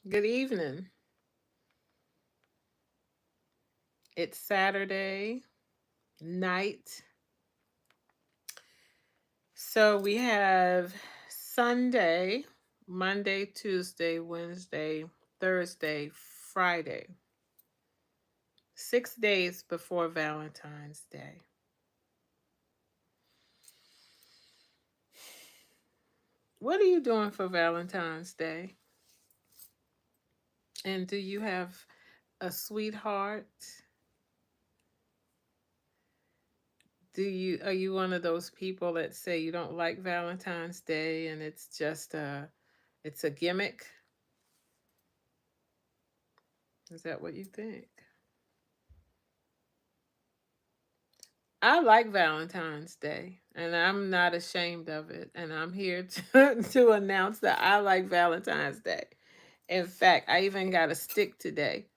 Good evening. It's Saturday night. So we have Sunday, Monday, Tuesday, Wednesday, Thursday, Friday. 6 days before Valentine's Day. What are you doing for Valentine's Day? And do you have a sweetheart? Are you one of those people that say you don't like Valentine's Day and it's a gimmick? Is that what you think? I like Valentine's Day and I'm not ashamed of it. And I'm here to announce that I like Valentine's Day. In fact, I even got a stick today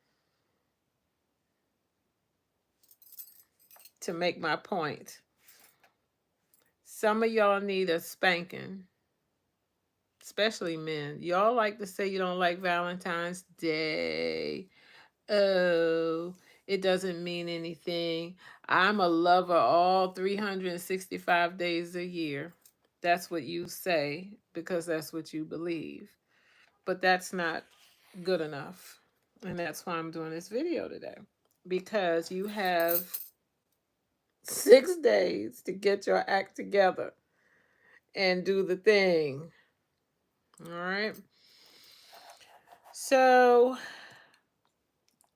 to make my point. Some of y'all need a spanking, especially men. Y'all like to say you don't like Valentine's Day. Oh, it doesn't mean anything. I'm a lover all 365 days a year. That's what you say because that's what you believe. But that's not good enough. And that's why I'm doing this video today. Because you have 6 days to get your act together and do the thing. All right. So,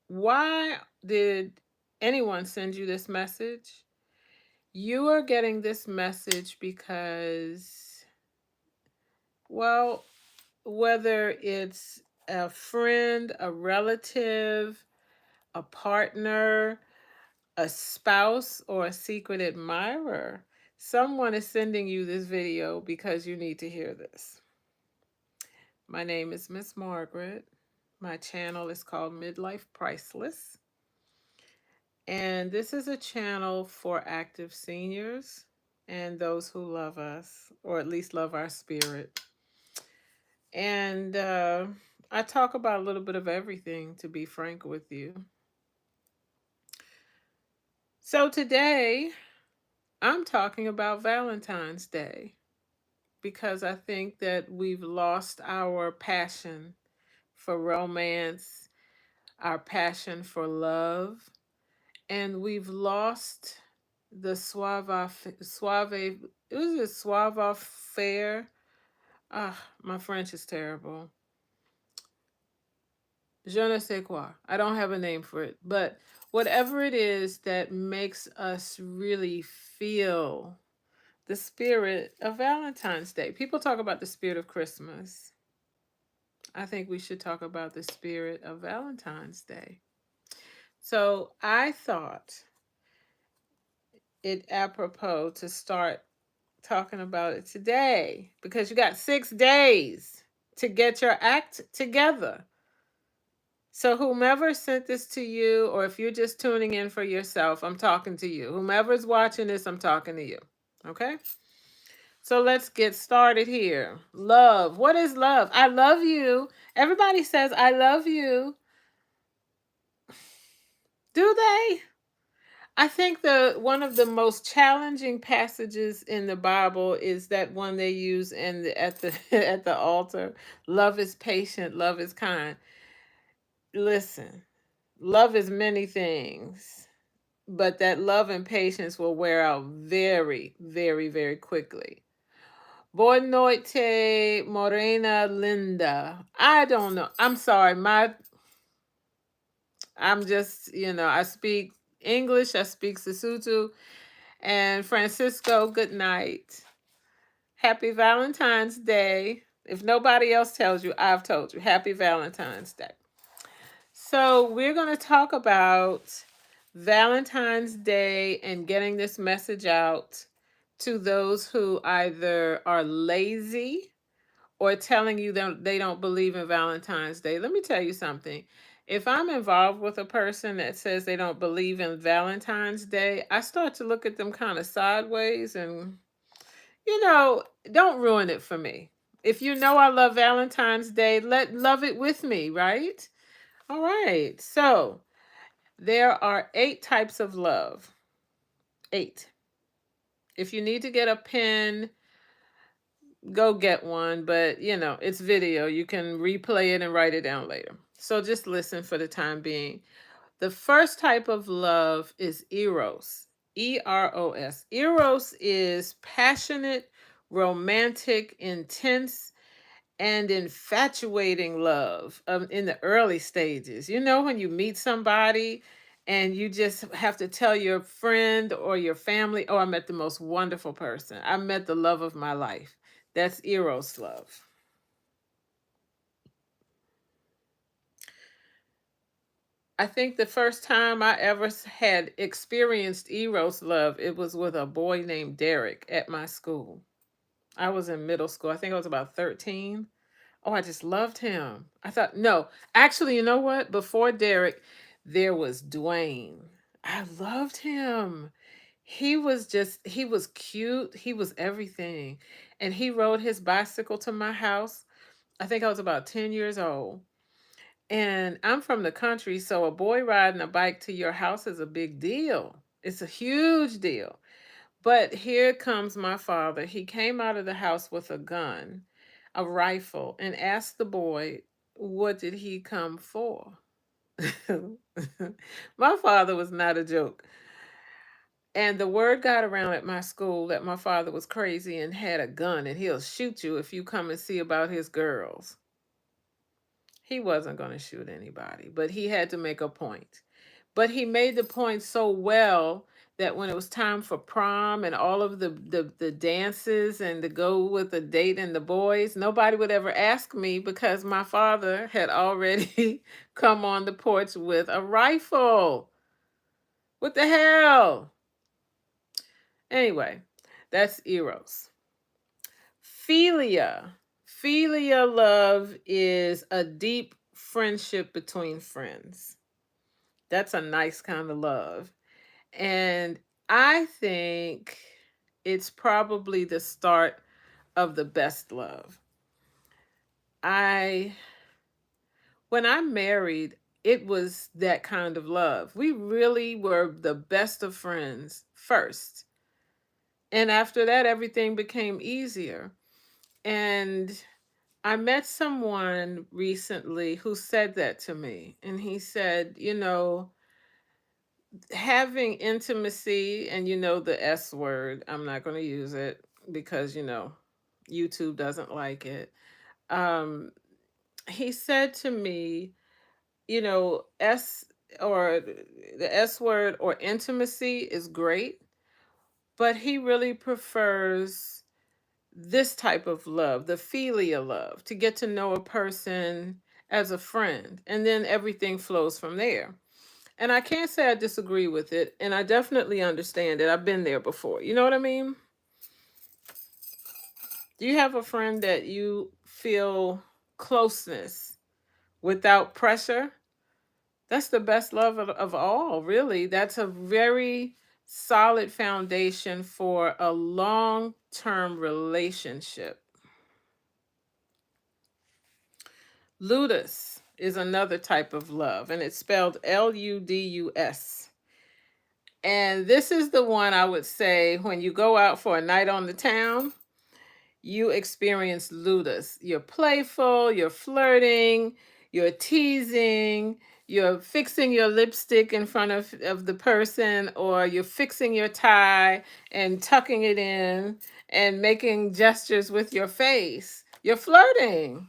why did anyone send you this message? You are getting this message because, well, whether it's a friend, a relative, a partner, a spouse, or a secret admirer, someone is sending you this video because you need to hear this. My name is Miss Margaret. My channel is called Midlife Priceless. And this is a channel for active seniors and those who love us, or at least love our spirit. And I talk about a little bit of everything, to be frank with you. So today, I'm talking about Valentine's Day because I think that we've lost our passion for romance, our passion for love, and we've lost the suave, it was a suave fair. Ah, my French is terrible. Je ne sais quoi. I don't have a name for it, but whatever it is that makes us really feel the spirit of Valentine's Day. People talk about the spirit of Christmas. I think we should talk about the spirit of Valentine's Day. So I thought it apropos to start talking about it today because you got 6 days to get your act together. So, whomever sent this to you, or if you're just tuning in for yourself, I'm talking to you. Whomever's watching this, I'm talking to you. Okay? So, let's get started here. Love. What is love? I love you. Everybody says, I love you. Do they? I think the one of the most challenging passages in the Bible is that one they use at the at the altar. Love is patient, love is kind. Listen, love is many things, but that love and patience will wear out very, very, very quickly. Boa noite, Morena Linda. I don't know. I'm sorry. I'm just, I speak English, I speak Sesotho. And Francisco, good night. Happy Valentine's Day. If nobody else tells you, I've told you. Happy Valentine's Day. So, we're going to talk about Valentine's Day and getting this message out to those who either are lazy or telling you that they don't believe in Valentine's Day. Let me tell you something. If I'm involved with a person that says they don't believe in Valentine's Day, I start to look at them kind of sideways and, don't ruin it for me. If you know I love Valentine's Day, love it with me, right? All right. So there are 8 types of love. 8. If you need to get a pen, go get one, but it's video. You can replay it and write it down later. So just listen for the time being. The first type of love is eros. Eros. Eros is passionate, romantic, intense, and infatuating love in the early stages. You know, when you meet somebody and you just have to tell your friend or your family, oh, I met the most wonderful person. I met the love of my life. That's Eros love. I think the first time I ever had experienced Eros love, it was with a boy named Derek at my school. I was in middle school. I think I was about 13. Oh, I just loved him. I thought, no, actually, you know what? Before Derek, there was Dwayne. I loved him. He was cute. He was everything. And he rode his bicycle to my house. I think I was about 10 years old. And I'm from the country, so a boy riding a bike to your house is a big deal. It's a huge deal. But here comes my father. He came out of the house with a gun, a rifle, and asked the boy, what did he come for? My father was not a joke. And the word got around at my school that my father was crazy and had a gun, and he'll shoot you if you come and see about his girls. He wasn't going to shoot anybody, but he had to make a point. But he made the point so well that when it was time for prom and all of the dances and to go with the date and the boys, nobody would ever ask me because my father had already come on the porch with a rifle. What the hell? Anyway, that's Eros. Philia. Philia love is a deep friendship between friends. That's a nice kind of love. And I think it's probably the start of the best love. I When I married, it was that kind of love. We really were the best of friends first. And after that everything became easier. And I met someone recently who said that to me. And he said, having intimacy, and the S word, I'm not going to use it because, YouTube doesn't like it. Um, he said to me, S or the S word or intimacy is great, but he really prefers this type of love, the philia love, to get to know a person as a friend, and then everything flows from there. And I can't say I disagree with it, and I definitely understand it. I've been there before. You know what I mean? Do you have a friend that you feel closeness without pressure? That's the best love of all, really. That's a very solid foundation for a long-term relationship. Ludus is another type of love, and it's spelled Ludus. And this is the one I would say when you go out for a night on the town, you experience ludus. You're playful, you're flirting, you're teasing, you're fixing your lipstick in front of the person, or you're fixing your tie and tucking it in and making gestures with your face. You're flirting.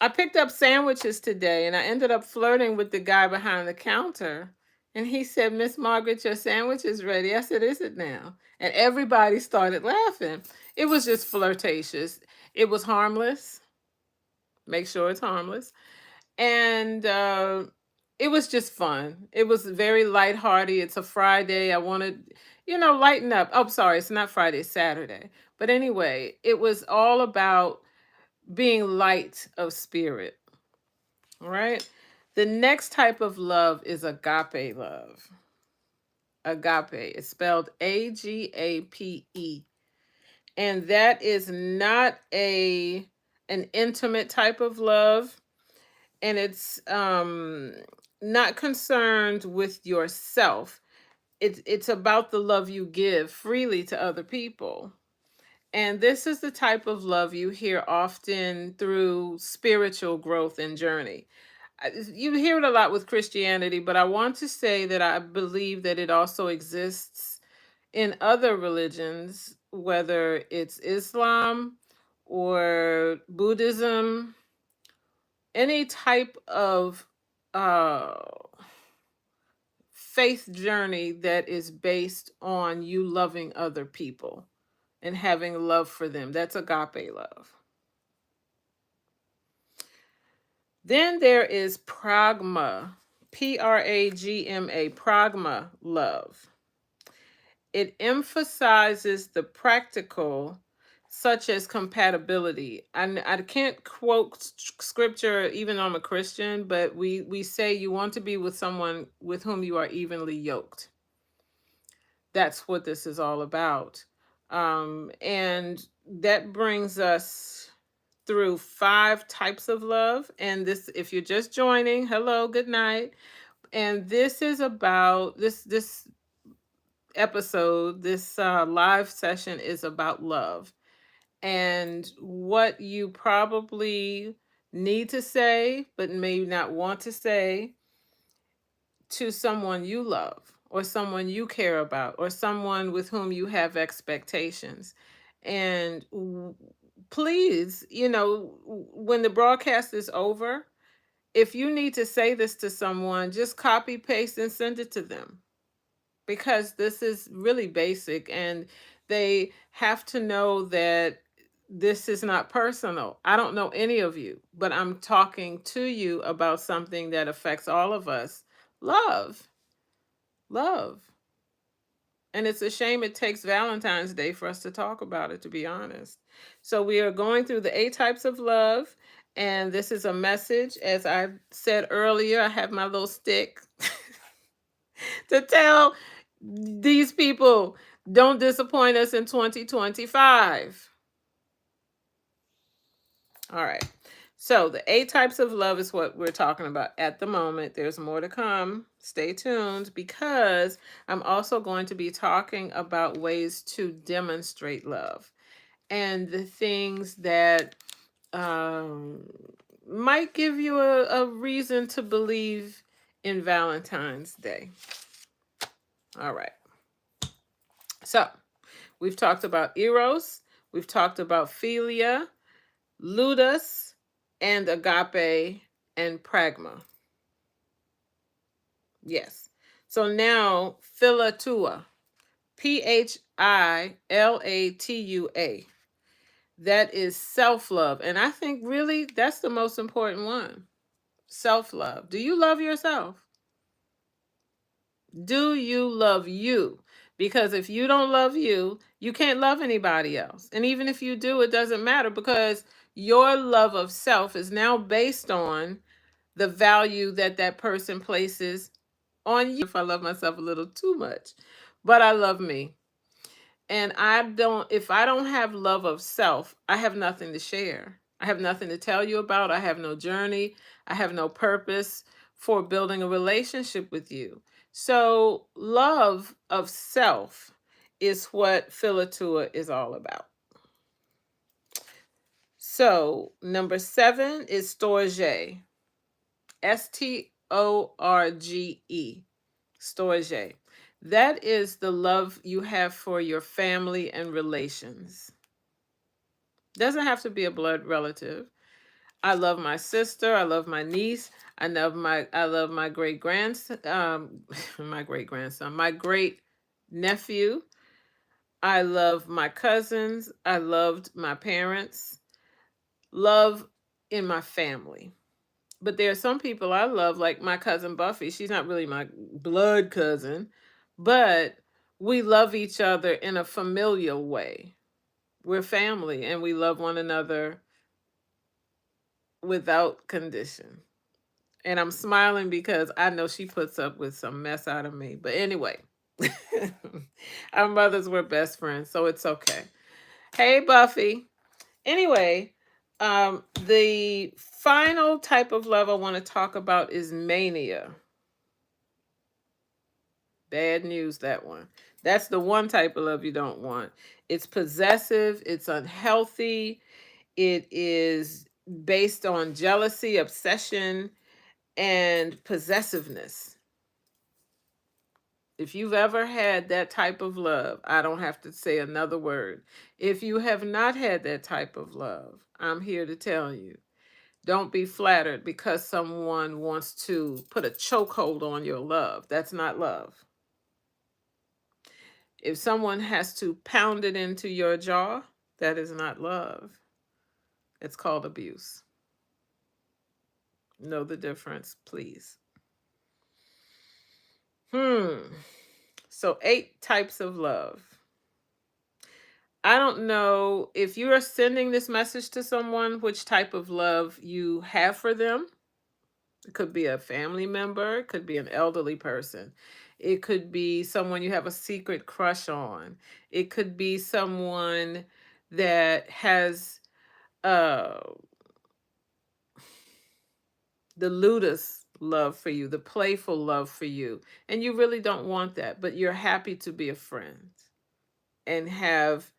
I picked up sandwiches today and I ended up flirting with the guy behind the counter. And he said, Miss Margaret, your sandwich is ready. I said, is it now? And everybody started laughing. It was just flirtatious. It was harmless. Make sure it's harmless. And it was just fun. It was very lighthearted. It's a Friday. I wanted, lighten up. Oh, sorry, it's not Friday, it's Saturday. But anyway, it was all about being light of spirit. All right. The next type of love is agape love. Agape. It's spelled Agape. And that is not an intimate type of love, and it's not concerned with yourself. It's about the love you give freely to other people. And this is the type of love you hear often through spiritual growth and journey. You hear it a lot with Christianity, but I want to say that I believe that it also exists in other religions, whether it's Islam or Buddhism, any type of uh, faith journey that is based on you loving other people and having love for them. That's agape love. Then there is pragma, Pragma, pragma love. It emphasizes the practical, such as compatibility. I can't quote scripture even though I'm a Christian, but we say you want to be with someone with whom you are evenly yoked. That's what this is all about. And that brings us through 5 types of love. And this, if you're just joining, hello, good night. And this is about this episode, this live session is about love and what you probably need to say, but may not want to say to someone you love or someone you care about or someone with whom you have expectations. And please, when the broadcast is over, if you need to say this to someone, just copy, paste, and send it to them, because this is really basic and they have to know that this is not personal. I don't know any of you, but I'm talking to you about something that affects all of us. Love. Love. And it's a shame it takes Valentine's Day for us to talk about it, to be honest. So we are going through the 8 types of love. And this is a message. As I said earlier, I have my little stick to tell these people, don't disappoint us in 2025. All right. So the 8 types of love is what we're talking about at the moment. There's more to come. Stay tuned, because I'm also going to be talking about ways to demonstrate love and the things that um, might give you a reason to believe in Valentine's Day. All right. So we've talked about eros, we've talked about philia, ludus, and agape, and pragma. Yes. So now philatua, Philatua. That is self-love. And I think really that's the most important one. Self-love. Do you love yourself? Do you love you? Because if you don't love you, you can't love anybody else. And even if you do, it doesn't matter, because your love of self is now based on the value that that person places on you. If I love myself a little too much, but I love me. And if I don't have love of self, I have nothing to share. I have nothing to tell you about. I have no journey. I have no purpose for building a relationship with you. So, love of self is what Philatua is all about. So, number 7 is storge. Storge. Storge. That is the love you have for your family and relations. Doesn't have to be a blood relative. I love my sister. I love my niece. I love my great grandson. My great grandson. My great nephew. I love my cousins. I loved my parents. Love in my family. But there are some people I love, like my cousin Buffy. She's not really my blood cousin, but we love each other in a familial way. We're family and we love one another without condition. And I'm smiling because I know she puts up with some mess out of me. But anyway, our mothers were best friends, so it's okay. Hey, Buffy. Anyway, the final type of love I want to talk about is mania. Bad news, that one. That's the one type of love you don't want. It's possessive, it's unhealthy, it is based on jealousy, obsession, and possessiveness. If you've ever had that type of love, I don't have to say another word. If you have not had that type of love, I'm here to tell you, don't be flattered because someone wants to put a chokehold on your love. That's not love. If someone has to pound it into your jaw, that is not love. It's called abuse. Know the difference, please. So 8 types of love. I don't know if you are sending this message to someone, which type of love you have for them. It could be a family member, it could be an elderly person. It could be someone you have a secret crush on. It could be someone that has uh the ludus love for you, the playful love for you, and you really don't want that, but you're happy to be a friend and have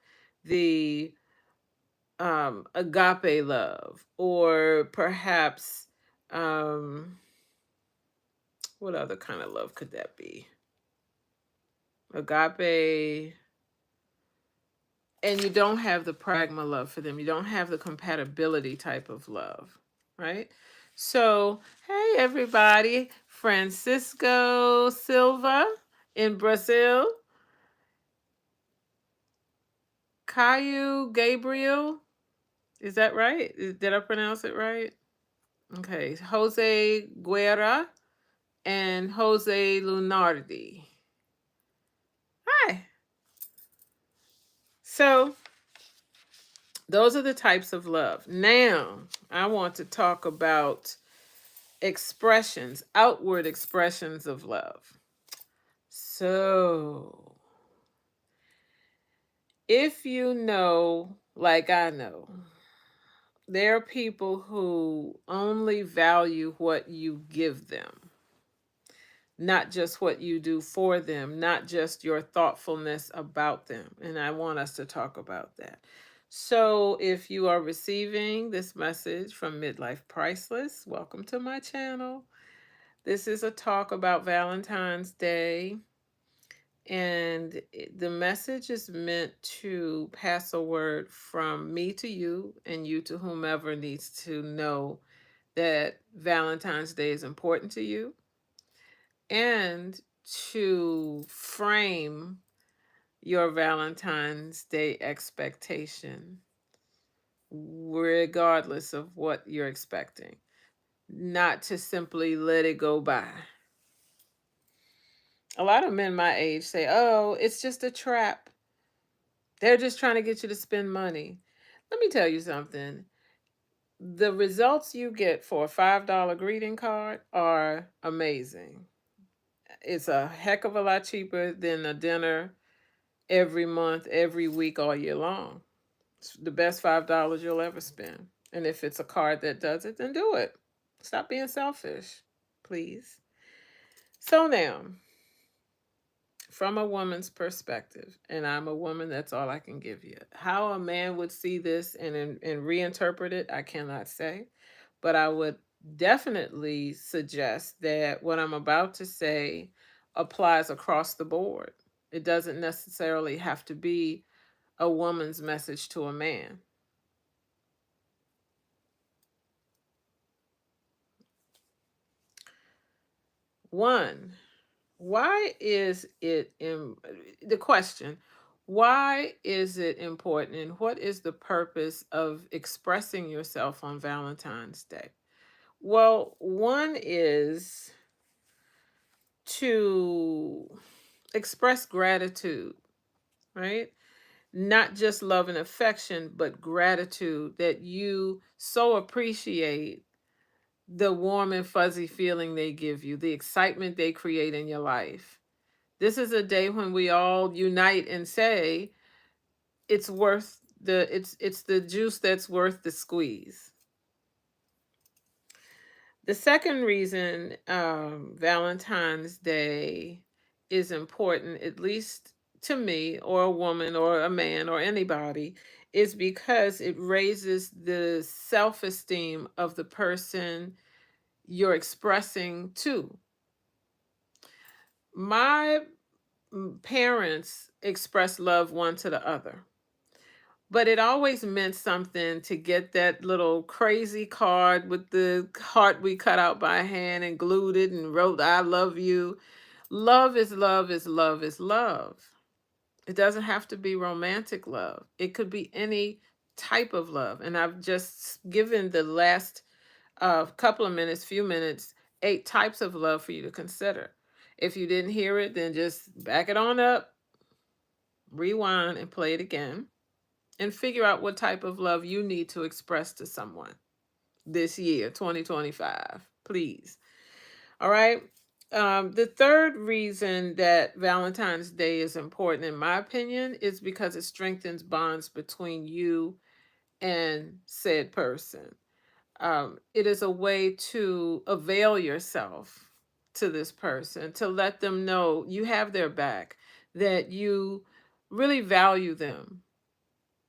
the agape love, or perhaps what other kind of love could that be? Agape, and you don't have the pragma love for them. You don't have the compatibility type of love, right? So, hey everybody, Francisco Silva in Brazil, Caio Gabriel, is that right? Did I pronounce it right? Okay, Jose Guerra and Jose Lunardi. Hi. So, those are the types of love. Now, I want to talk about expressions, outward expressions of love. So, if you know, like I know, there are people who only value what you give them, not just what you do for them, not just your thoughtfulness about them. And I want us to talk about that. So, if you are receiving this message from Midlife Priceless, welcome to my channel. This is a talk about Valentine's Day, and the message is meant to pass a word from me to you and you to whomever needs to know that Valentine's Day is important to you, and to frame your Valentine's Day expectation, regardless of what you're expecting, not to simply let it go by. A lot of men my age say, oh, it's just a trap. They're just trying to get you to spend money. Let me tell you something. The results you get for a $5 greeting card are amazing. It's a heck of a lot cheaper than a dinner every month, every week, all year long. It's the best $5 you'll ever spend. And if it's a card that does it, then do it. Stop being selfish, please. So now, from a woman's perspective, and I'm a woman, that's all I can give you. How a man would see this and reinterpret it, I cannot say. But I would definitely suggest that what I'm about to say applies across the board. It doesn't necessarily have to be a woman's message to a man. One, why is it the question, why is it important and what is the purpose of expressing yourself on Valentine's Day? Well, one is to express gratitude, right? Not just love and affection, but gratitude that you so appreciate the warm and fuzzy feeling they give you, the excitement they create in your life. This is a day when we all unite and say it's worth It's the juice that's worth the squeeze. The second reason Valentine's Day is important, at least to me, or a woman, or a man, or anybody, is because it raises the self esteem of the person you're expressing to. My parents express love one to the other. But it always meant something to get that little crazy card with the heart we cut out by hand and glued it and wrote, I love you. Love is love is love is love. It doesn't have to be romantic love, it could be any type of love. And I've just given the last couple of minutes, few minutes, 8 types of love for you to consider. If you didn't hear it, then just back it on up, rewind, and play it again and figure out what type of love you need to express to someone this year, 2025, please. All right. The third reason that Valentine's Day is important, in my opinion, is because it strengthens bonds between you and said person. It is a way to avail yourself to this person, to let them know you have their back, that you really value them.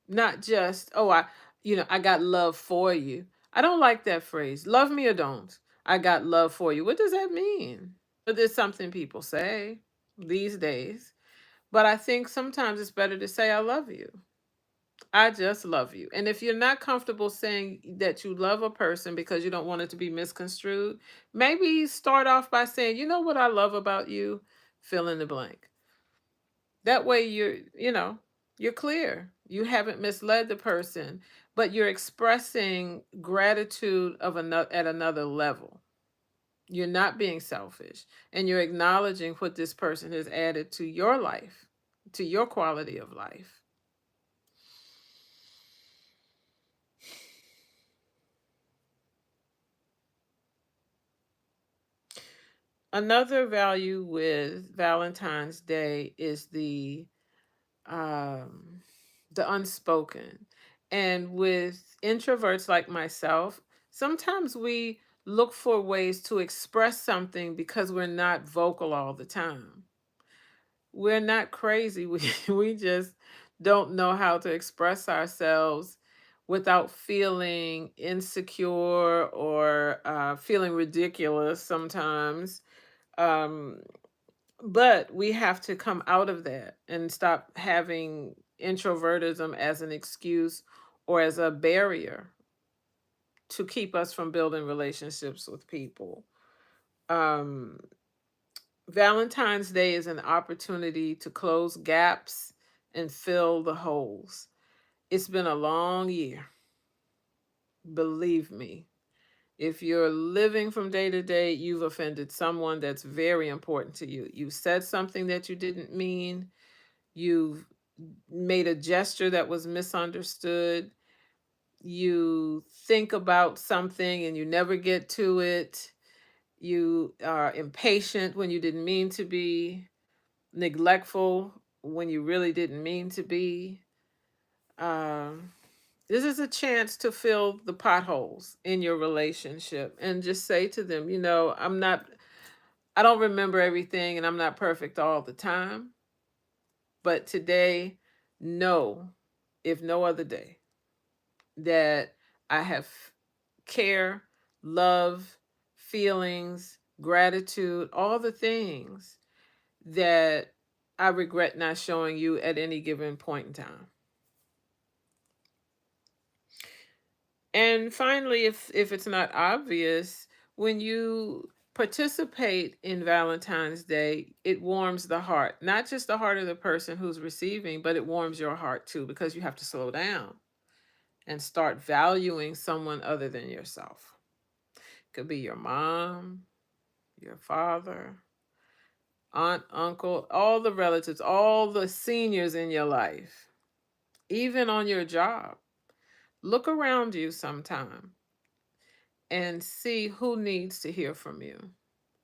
Not just, oh, I got love for you. I don't like that phrase. Love me or don't. I got love for you. What does that mean? But it's something people say these days. But I think sometimes it's better to say, I love you. I just love you. And if you're not comfortable saying that you love a person because you don't want it to be misconstrued, maybe start off by saying, you know what I love about you? Fill in the blank. That way you're clear. You haven't misled the person, but you're expressing gratitude of another at another level. You're not being selfish, and you're acknowledging what this person has added to your life, to your quality of life. Another value with Valentine's Day is um, the unspoken. And with introverts like myself, sometimes we look for ways to express something because we're not vocal all the time. We're not crazy. We just don't know how to express ourselves without feeling insecure or feeling ridiculous sometimes. Um, but we have to come out of that and stop having introvertism as an excuse or as a barrier to keep us from building relationships with people. Um, Valentine's Day is an opportunity to close gaps and fill the holes. It's been a long year, believe me. If you're living from day to day, you've offended someone that's very important to you. You said something that you didn't mean. You've made a gesture that was misunderstood. You think about something and you never get to it. You are impatient when you didn't mean to be, neglectful when you really didn't mean to be. Um, this is a chance to fill the potholes in your relationship and just say to them, I don't remember everything and I'm not perfect all the time, but today, know, if no other day, that I have care, love, feelings, gratitude, all the things that I regret not showing you at any given point in time. And finally, if it's not obvious, when you participate in Valentine's Day, it warms the heart, not just the heart of the person who's receiving, but it warms your heart too, because you have to slow down and start valuing someone other than yourself. Could be your mom, your father, aunt, uncle, all the relatives, all the seniors in your life, even on your job. Look around you sometime and see who needs to hear from you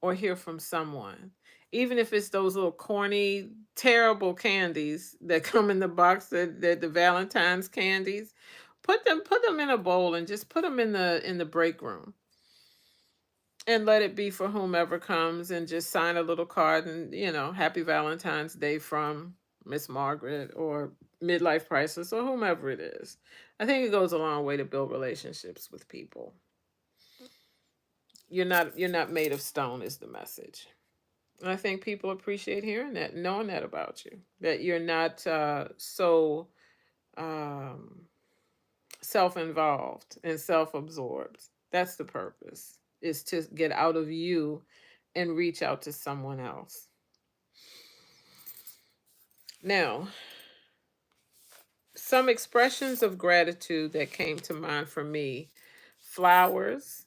or hear from someone. Even if it's those little corny, terrible candies that come in the box, that the Valentine's candies, put them in a bowl and just put them in the break room and let it be for whomever comes, and just sign a little card, and Happy Valentine's Day from Miss Margaret or Midlife Crisis or whomever it is. I think it goes a long way to build relationships with people. You're not made of stone is the message. And I think people appreciate hearing that, knowing that about you, that you're not so um, self-involved and self-absorbed. That's the purpose, is to get out of you and reach out to someone else. Now, some expressions of gratitude that came to mind for me: flowers.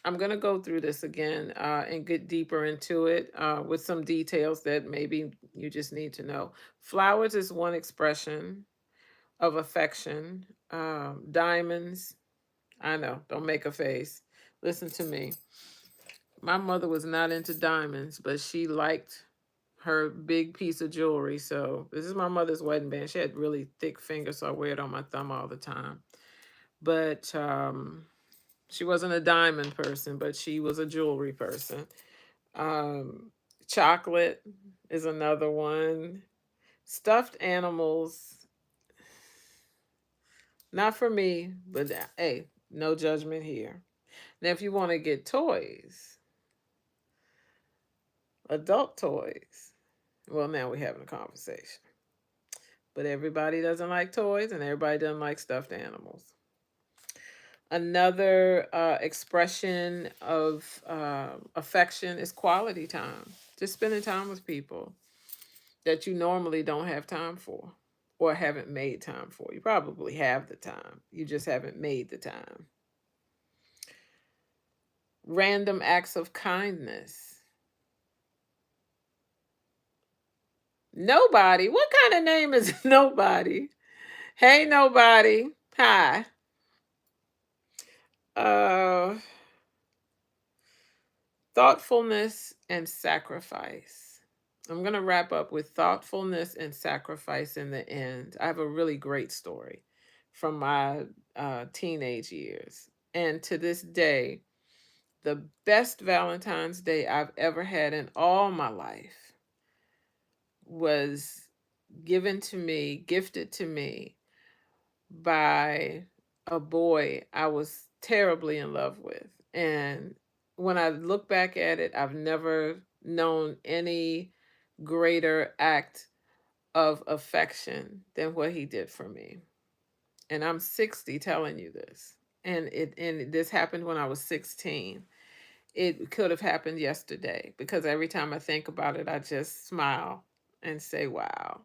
I'm going to go through this again and get deeper into it with some details that maybe you just need to know. Flowers is one expression of affection. Diamonds, I know, don't make a face. Listen to me. My mother was not into diamonds, but she liked her big piece of jewelry. So this is my mother's wedding band. She had really thick fingers, so I wear it on my thumb all the time. But she wasn't a diamond person, but she was a jewelry person. Um, Chocolate is another one. Stuffed animals, not for me, but hey, no judgment here. Now, if you want to get toys, adult toys, well, now we're having a conversation. But everybody doesn't like toys, and everybody doesn't like stuffed animals. Another expression of affection is quality time. Just spending time with people that you normally don't have time for or haven't made time for. You probably have the time, you just haven't made the time. Random acts of kindness. Nobody. What kind of name is nobody? Hey, nobody. Hi. Uh, Thoughtfulness and sacrifice. I'm going to wrap up with thoughtfulness and sacrifice in the end. I have a really great story from my teenage years. And to this day, the best Valentine's Day I've ever had in all my life was gifted to me by a boy I was terribly in love with. And when I look back at it, I've never known any greater act of affection than what he did for me. And I'm 60 telling you this. And this happened when I was 16. It could have happened yesterday, because every time I think about it, I just smile and say, wow,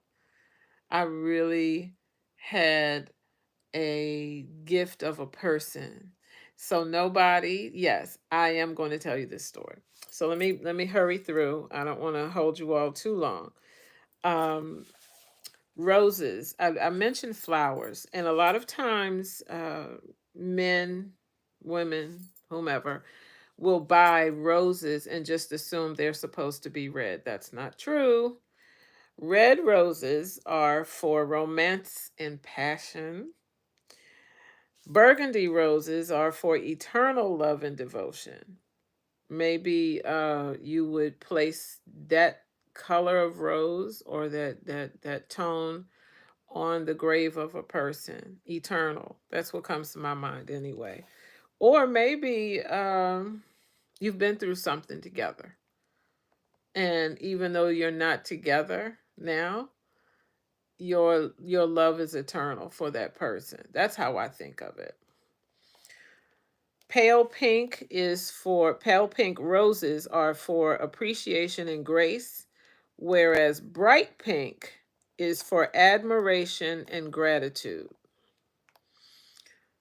I really had a gift of a person. So nobody, yes, I am going to tell you this story. So let me hurry through. I don't want to hold you all too long. Um, Roses. I mentioned flowers, and a lot of times, men, women, whomever, will buy roses and just assume they're supposed to be red. That's not true. Red roses are for romance and passion. Burgundy roses are for eternal love and devotion. Maybe you would place that color of rose, or that tone, on the grave of a person. Eternal. That's what comes to my mind anyway. Or maybe you've been through something together, and even though you're not together now, your love is eternal for that person. That's how I think of it. Pale pink roses are for appreciation and grace, whereas bright pink is for admiration and gratitude.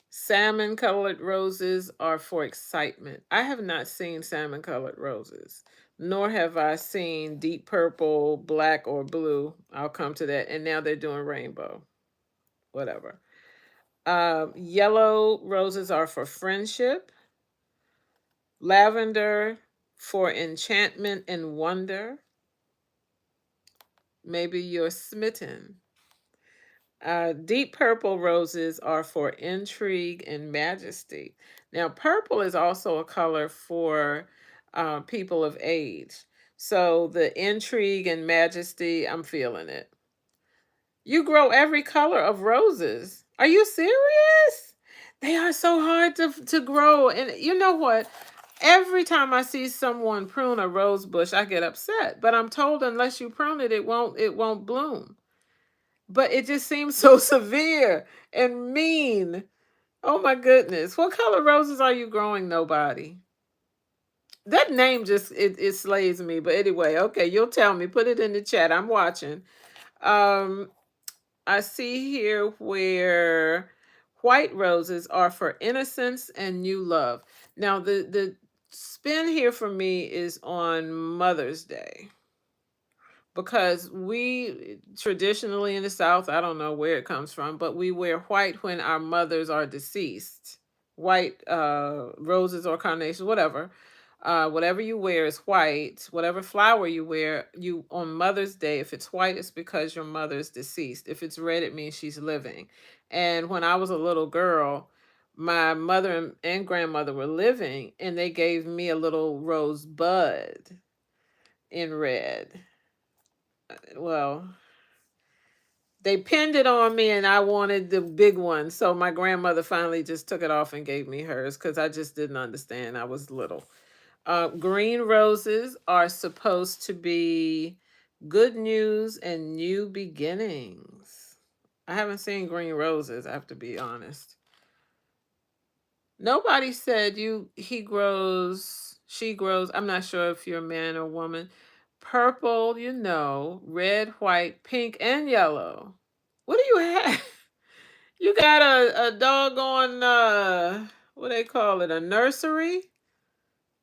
Salmon colored roses are for excitement. I have not seen salmon colored roses, nor have I seen deep purple, black, or blue. I'll come to that. And now they're doing rainbow. Whatever. Yellow roses are for friendship. Lavender for enchantment and wonder. Maybe you're smitten. Deep purple roses are for intrigue and majesty. Now, purple is also a color for people of age. So the intrigue and majesty, I'm feeling it. You grow every color of roses. Are you serious? They are so hard to grow. And you know what? Every time I see someone prune a rose bush, I get upset. But I'm told unless you prune it, it won't bloom. But it just seems so severe and mean. Oh my goodness. What color roses are you growing? Nobody. That name just it slays me. But anyway, okay, you'll tell me. Put it in the chat. I'm watching. Um I see here where white roses are for innocence and new love. Now the spin here for me is on Mother's Day, because we traditionally in the South, I don't know where it comes from, but we wear white when our mothers are deceased. White roses or carnations, whatever. Whatever you wear is white. Whatever flower you wear, you on Mother's Day, if it's white, it's because your mother's deceased. If it's red, it means she's living. And when I was a little girl, my mother and grandmother were living, and they gave me a little rose bud in red. Well, they pinned it on me and I wanted the big one. So my grandmother finally just took it off and gave me hers because I just didn't understand. I was little. Green roses are supposed to be good news and new beginnings. I haven't seen green roses, I have to be honest. Nobody said he grows, she grows. I'm not sure if you're a man or woman. Purple, red, white, pink, and yellow. What do you have? You got a doggone what they call it, a nursery?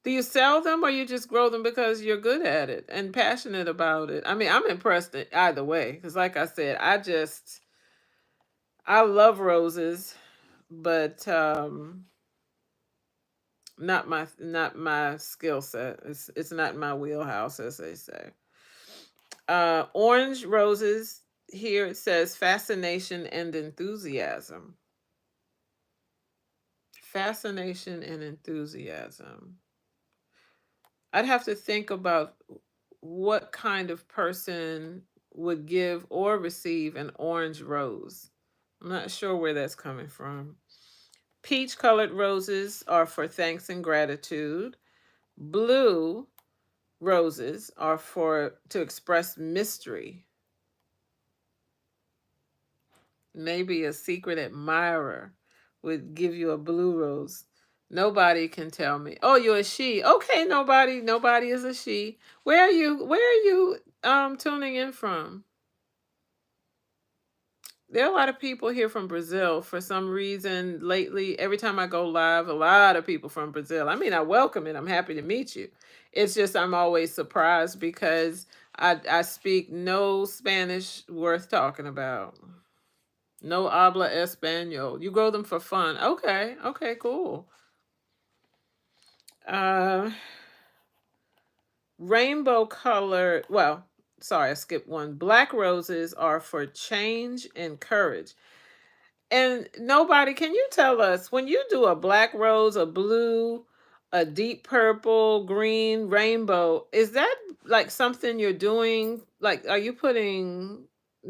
Do you sell them or you just grow them because you're good at it and passionate about it? I mean, I'm impressed either way because like I said, I love roses, but not my skill set. It's not my wheelhouse, as they say. Orange roses, here it says fascination and enthusiasm. Fascination and enthusiasm. I'd have to think about what kind of person would give or receive an orange rose. I'm not sure where that's coming from. Peach colored roses are for thanks and gratitude. Blue roses are for to express mystery. Maybe a secret admirer would give you a blue rose. Nobody can tell me. Oh, you're a she. Okay, nobody is a she. Where are you tuning in from? There are a lot of people here from Brazil for some reason lately. Every time I go live, a lot of people from Brazil. I mean, I welcome it. I'm happy to meet you. It's just I'm always surprised because I speak no Spanish worth talking about. No habla español. You grow them for fun. Okay. Okay, cool. Uh Rainbow color, well, sorry, I skipped one. Black roses are for change and courage. And nobody, can you tell us when you do a black rose, a blue, a deep purple, green, rainbow, is that like something you're doing? Like, are you putting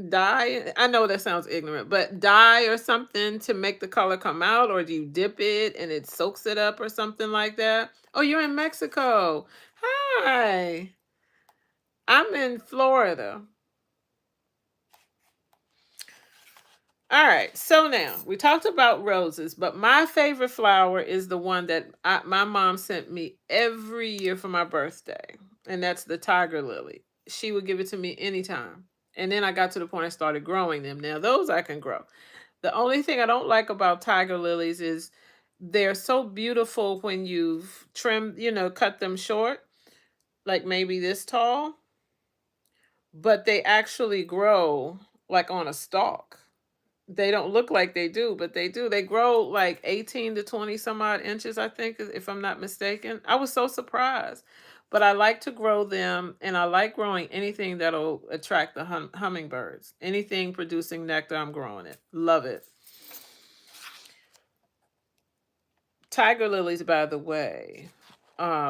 dye? I know that sounds ignorant, but dye or something to make the color come out, or do you dip it and it soaks it up or something like that? Oh, you're in Mexico. Hi. I'm in Florida. All right, so now we talked about roses, but my favorite flower is the one that my mom sent me every year for my birthday, and that's the tiger lily. She would give it to me anytime. And then I got to the point I started growing them. Now, those I can grow. The only thing I don't like about tiger lilies is they're so beautiful when you've trimmed, cut them short, like maybe this tall, but they actually grow like on a stalk. They don't look like they do, but they do. They grow like 18 to 20 some odd inches, I think, if I'm not mistaken. I was so surprised. But I like to grow them, and I like growing anything that'll attract the hummingbirds. Anything producing nectar, I'm growing it. Love it. Tiger lilies, by the way,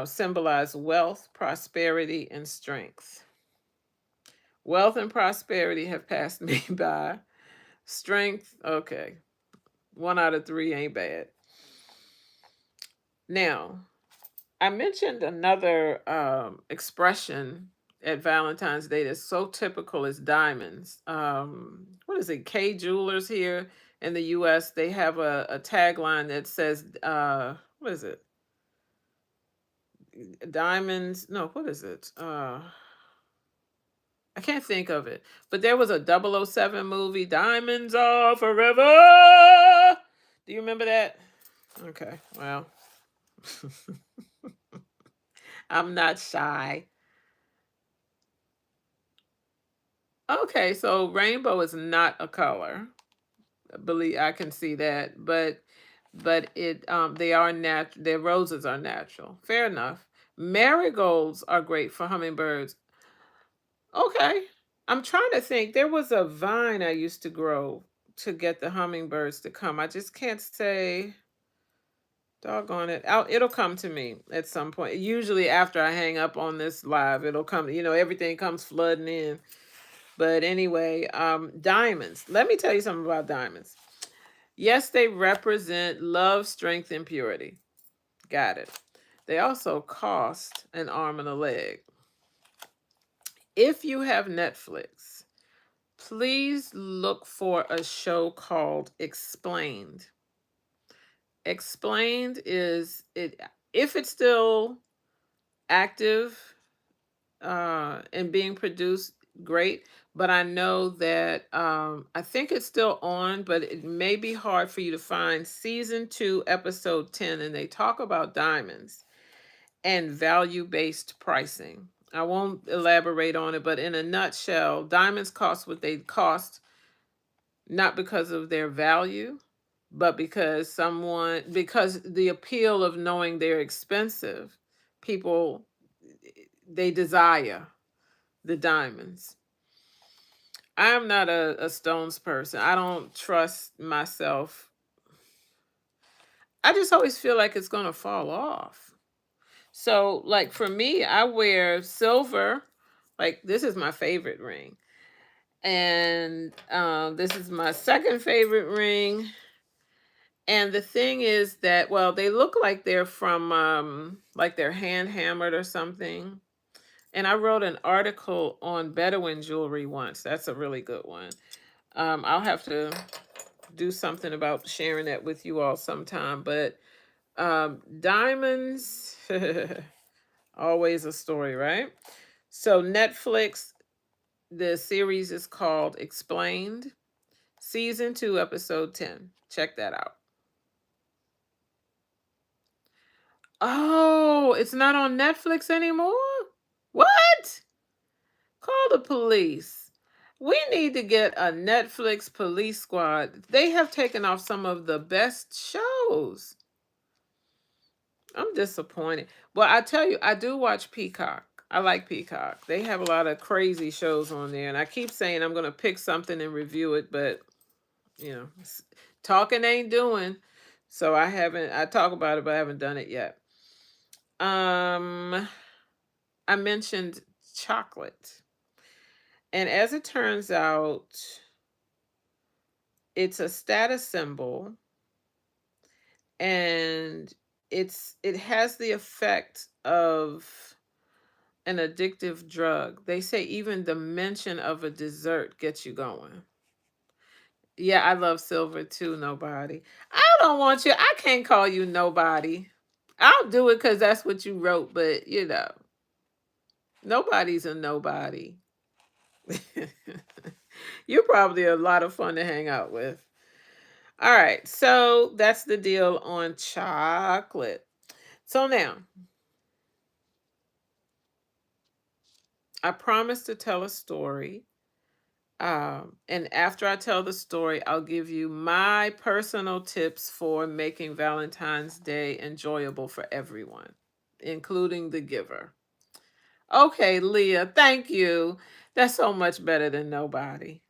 symbolize wealth, prosperity, and strength. Wealth and prosperity have passed me by. Strength, okay. 1 out of 3 ain't bad. Now, I mentioned another expression at Valentine's Day that's so typical is diamonds. What is it? K Jewelers here in the US, they have a tagline that says, what is it? Diamonds. No, what is it? I can't think of it. But there was a 007 movie, Diamonds Are Forever. Do you remember that? Okay, well, I'm not shy. Okay, so rainbow is not a color. I believe I can see that, but it they are natural. Their roses are natural. Fair enough. Marigolds are great for hummingbirds. Okay. I'm trying to think. There was a vine I used to grow to get the hummingbirds to come. I just can't say. Doggone it. It'll come to me at some point. Usually after I hang up on this live, it'll come. Everything comes flooding in. But anyway, diamonds. Let me tell you something about diamonds. Yes, they represent love, strength, and purity. Got it. They also cost an arm and a leg. If you have Netflix, please look for a show called Explained. Explained is it if it's still active and being produced, great. But I know that I think it's still on, but it may be hard for you to find season 2, episode 10, and they talk about diamonds and value-based pricing. I won't elaborate on it, but in a nutshell, diamonds cost what they cost, not because of their value, but because the appeal of knowing they're expensive, people, they desire the diamonds. I'm not a stones person. I don't trust myself. I just always feel like it's going to fall off. So, like for me, I wear silver. Like this is my favorite ring. And this is my second favorite ring. And the thing is that, well, they look like they're from, like they're hand hammered or something. And I wrote an article on Bedouin jewelry once. That's a really good one. I'll have to do something about sharing that with you all sometime. But diamonds, always a story, right? So Netflix, the series is called Explained, season 2, episode 10. Check that out. Oh, it's not on Netflix anymore? What? Call the police. We need to get a Netflix police squad. They have taken off some of the best shows. I'm disappointed. Well, I tell you, I do watch Peacock. I like Peacock. They have a lot of crazy shows on there. And I keep saying I'm going to pick something and review it, but, talking ain't doing. So I talk about it, but I haven't done it yet. I mentioned chocolate. And as it turns out, it's a status symbol, and it has the effect of an addictive drug. They say even the mention of a dessert gets you going. Yeah, I love silver too, nobody. I don't want you. I can't call you nobody. I'll do it because that's what you wrote, but nobody's a nobody. You're probably a lot of fun to hang out with. All right, so that's the deal on chocolate. So now, I promised to tell a story. And after I tell the story, I'll give you my personal tips for making Valentine's Day enjoyable for everyone, including the giver. Okay, Leah, thank you. That's so much better than nobody.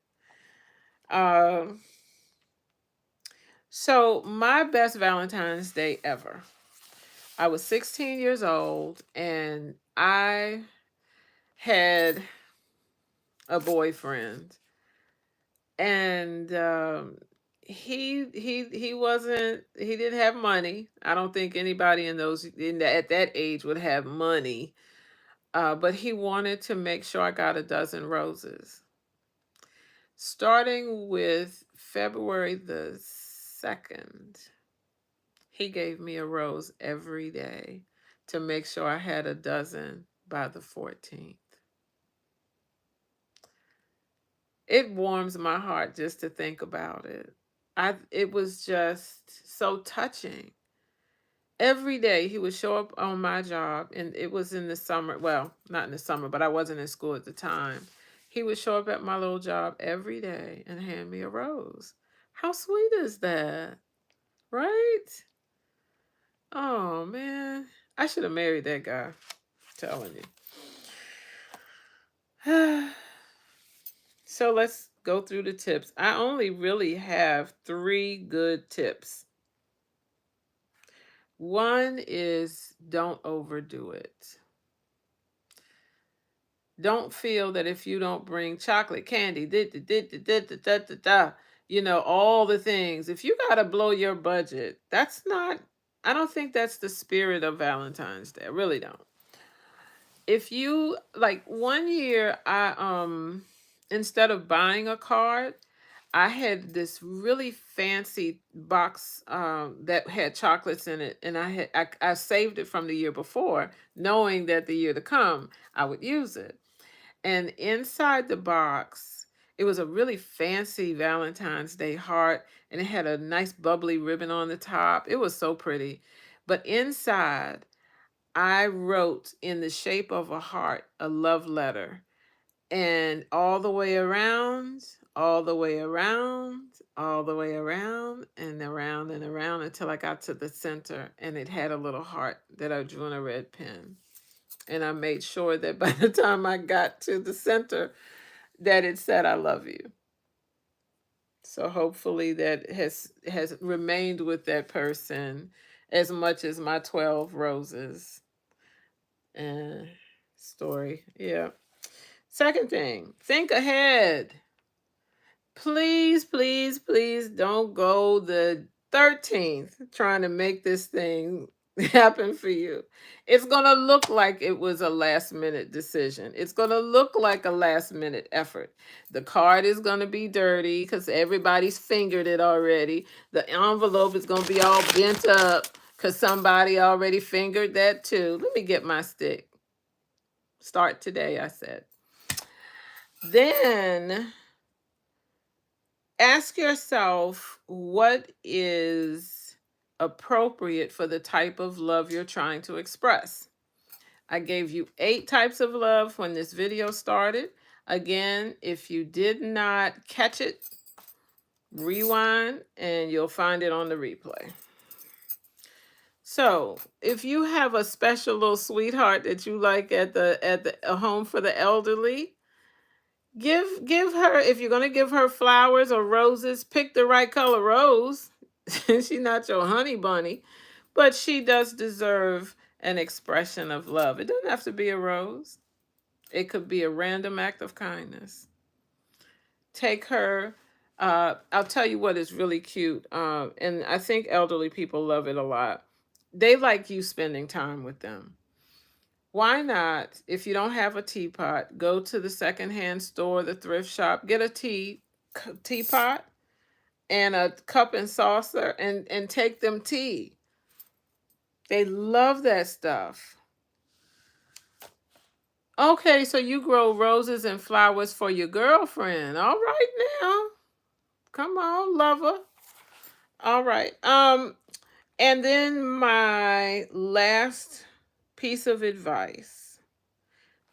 Um, so my best Valentine's Day ever. I was 16 years old and I had a boyfriend, and he wasn't, he didn't have money. I don't think anybody at that age would have money. But he wanted to make sure I got a dozen roses. Starting with February the 2nd, he gave me a rose every day to make sure I had a dozen by the 14th. It warms my heart just to think about it. It was just so touching. Every day he would show up on my job, and it was in the summer. Well, not in the summer, but I wasn't in school at the time. He would show up at my little job every day and hand me a rose. How sweet is that? Right? Oh man. I should have married that guy. I'm telling you. So let's go through the tips. I only really have 3 good tips. One is don't overdo it. Don't feel that if you don't bring chocolate, candy, all the things, if you got to blow your budget, that's not, I don't think that's the spirit of Valentine's Day. I really don't. If you like, one year, instead of buying a card, I had this really fancy box that had chocolates in it, and I saved it from the year before, knowing that the year to come I would use it. And inside the box, it was a really fancy Valentine's Day heart, and it had a nice bubbly ribbon on the top. It was so pretty. But inside, I wrote in the shape of a heart a love letter, and all the way around, all the way around, all the way around, and around until I got to the center, and it had a little heart that I drew in a red pen. And I made sure that by the time I got to the center, that it said I love you. So hopefully that has remained with that person as much as my 12 roses uh, story. Yeah. Second thing, think ahead. Please, please, please don't go the 13th trying to make this thing happen for you. It's going to look like it was a last minute decision. It's going to look like a last minute effort. The card is going to be dirty because everybody's fingered it already. The envelope is going to be all bent up because somebody already fingered that too. Let me get my stick. Start today, I said. Then ask yourself what is appropriate for the type of love you're trying to express. I gave you 8 types of love when this video started. Again, if you did not catch it, rewind and you'll find it on the replay. So, if you have a special little sweetheart that you like at the a home for the elderly, give her, if you're gonna give her flowers or roses, pick the right color rose. She's not your honey bunny, but she does deserve an expression of love. It doesn't have to be a rose. It could be a random act of kindness. Take her. I'll tell you what is really cute, and I think elderly people love it a lot. They like you spending time with them. Why not, if you don't have a teapot, go to the secondhand store, the thrift shop, get a teapot and a cup and saucer, and take them tea. They love that stuff. Okay, so you grow roses and flowers for your girlfriend. All right now. Come on, lover. All right. And then my last piece of advice.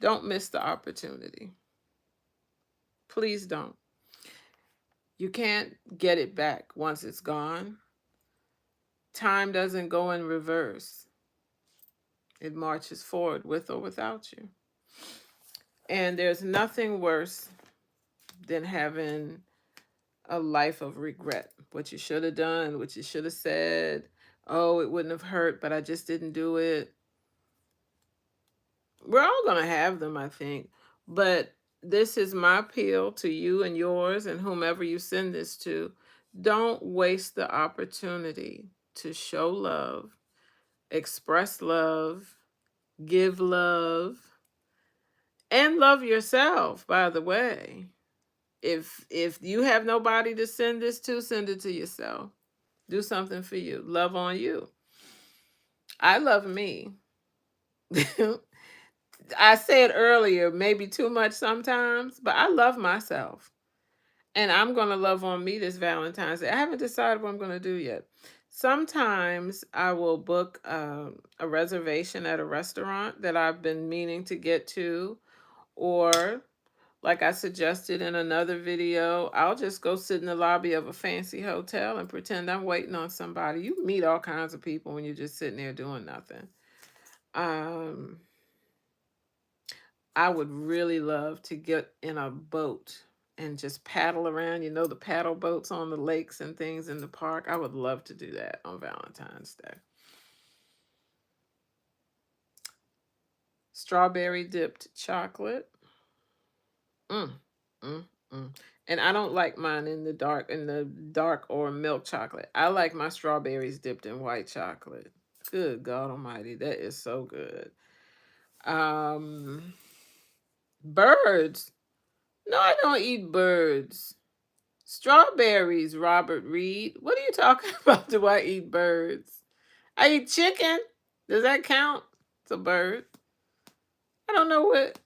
Don't miss the opportunity. Please don't. You can't get it back once it's gone. Time doesn't go in reverse. It marches forward with or without you. And there's nothing worse than having a life of regret. What you should have done, what you should have said. Oh, it wouldn't have hurt, but I just didn't do it. We're all going to have them, I think. But this is my appeal to you and yours and whomever you send this to. Don't waste the opportunity to show love, express love, give love, and love yourself, by the way. If you have nobody to send this to, send it to yourself. Do something for you. Love on you. I love me. I said earlier, maybe too much sometimes, but I love myself. And I'm going to love on me this Valentine's Day. I haven't decided what I'm going to do yet. Sometimes I will book a reservation at a restaurant that I've been meaning to get to, or like I suggested in another video, I'll just go sit in the lobby of a fancy hotel and pretend I'm waiting on somebody. You meet all kinds of people when you're just sitting there doing nothing. I would really love to get in a boat and just paddle around. You know, the paddle boats on the lakes and things in the park. I would love to do that on Valentine's Day. Strawberry dipped chocolate. Mm, mm, mm. And I don't like mine in the dark or milk chocolate. I like my strawberries dipped in white chocolate. Good God Almighty, that is so good. Um, Birds. No, I don't eat birds. Strawberries, Robert Reed. What are you talking about? Do I eat birds? I eat chicken. Does that count? It's a bird. I don't know what.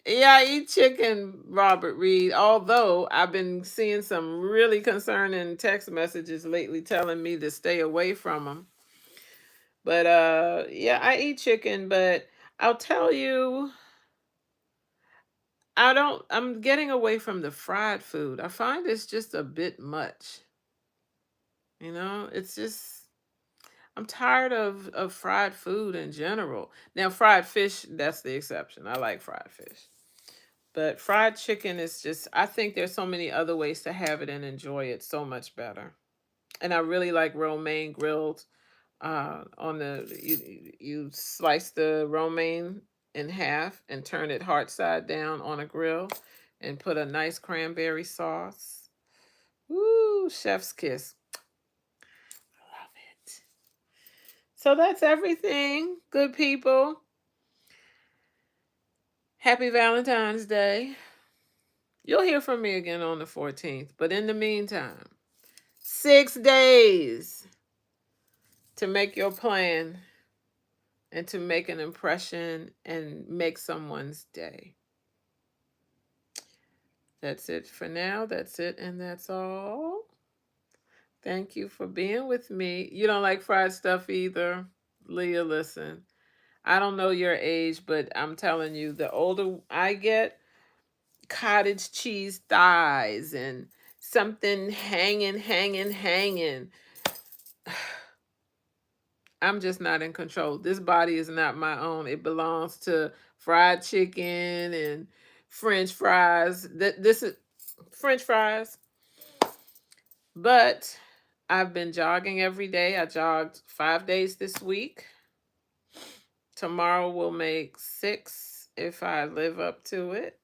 Yeah, I eat chicken, Robert Reed. Although I've been seeing some really concerning text messages lately telling me to stay away from them. But yeah, I eat chicken, but I'll tell you, I'm getting away from the fried food. I find it's just a bit much. You know, it's just I'm tired of fried food in general. Now, fried fish, that's the exception. I like fried fish. But fried chicken is just, I think there's so many other ways to have it and enjoy it so much better. And I really like romaine grilled. On the you slice the romaine in half and turn it heart side down on a grill and put a nice cranberry sauce. Ooh, chef's kiss. Love it. So that's everything, good people. Happy Valentine's Day. You'll hear from me again on the 14th. But in the meantime, 6 days to make your plan and to make an impression and make someone's day. That's it for now. That's it, and that's all. Thank you for being with me. You don't like fried stuff either, Leah? Listen, I don't know your age, but I'm telling you, the older I get, cottage cheese thighs and something hanging. I'm just not in control. This body is not my own. It belongs to fried chicken and French fries. This is French fries. But I've been jogging every day. I jogged 5 days this week. Tomorrow will make 6 if I live up to it.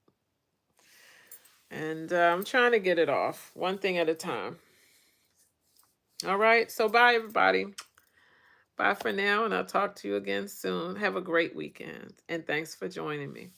And I'm trying to get it off one thing at a time. All right. So bye, everybody. Bye for now. And I'll talk to you again soon. Have a great weekend. And thanks for joining me.